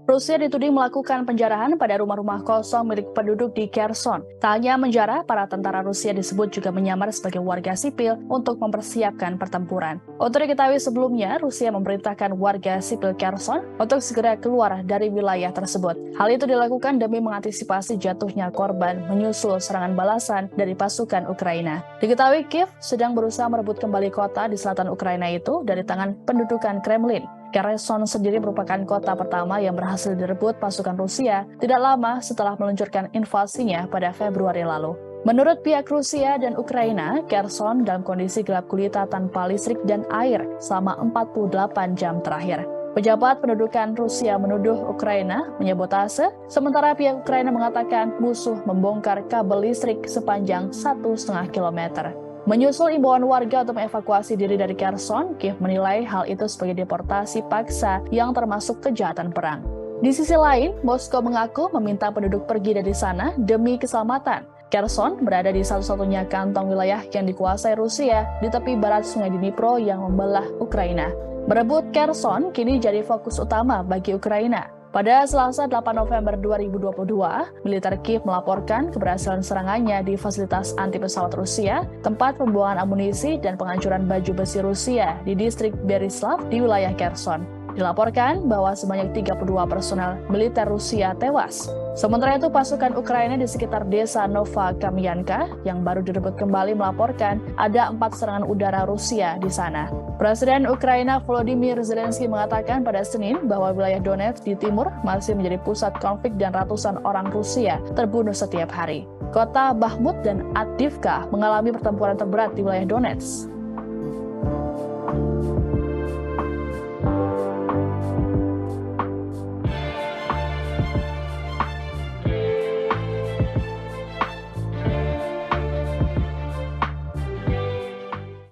Rusia dituding melakukan penjarahan pada rumah-rumah kosong milik penduduk di Kherson. Tak hanya menjara, para tentara Rusia disebut juga menyamar sebagai warga sipil untuk mempersiapkan pertempuran. Untuk diketahui sebelumnya, Rusia memerintahkan warga sipil Kherson untuk segera keluar dari wilayah tersebut. Hal itu dilakukan demi mengantisipasi jatuhnya korban menyusul serangan balasan dari pasukan Ukraina. Diketahui Kiev sedang berusaha merebut kembali kota di selatan Ukraina itu dari tangan pendudukan Kremlin. Kherson sendiri merupakan kota pertama yang berhasil direbut pasukan Rusia tidak lama setelah meluncurkan invasinya pada Februari lalu. Menurut pihak Rusia dan Ukraina, Kherson dalam kondisi gelap gulita tanpa listrik dan air selama 48 jam terakhir. Pejabat pendudukan Rusia menuduh Ukraina menyabotase, sementara pihak Ukraina mengatakan musuh membongkar kabel listrik sepanjang 1,5 kilometer. Menyusul imbauan warga untuk mengevakuasi diri dari Kherson, Kiev menilai hal itu sebagai deportasi paksa yang termasuk kejahatan perang. Di sisi lain, Moskow mengaku meminta penduduk pergi dari sana demi keselamatan. Kherson berada di satu-satunya kantong wilayah yang dikuasai Rusia di tepi barat Sungai Dnipro yang membelah Ukraina. Merebut Kherson kini jadi fokus utama bagi Ukraina. Pada Selasa 8 November 2022, militer Kiev melaporkan keberhasilan serangannya di fasilitas anti-pesawat Rusia, tempat pembuangan amunisi dan penghancuran baju besi Rusia di distrik Berislav di wilayah Kherson. Dilaporkan bahwa sebanyak 32 personel militer Rusia tewas. Sementara itu, pasukan Ukraina di sekitar desa Novakamyanka yang baru direbut kembali melaporkan ada 4 serangan udara Rusia di sana. Presiden Ukraina Volodymyr Zelensky mengatakan pada Senin bahwa wilayah Donetsk di timur masih menjadi pusat konflik dan ratusan orang Rusia terbunuh setiap hari. Kota Bakhmut dan Avdiivka mengalami pertempuran terberat di wilayah Donetsk.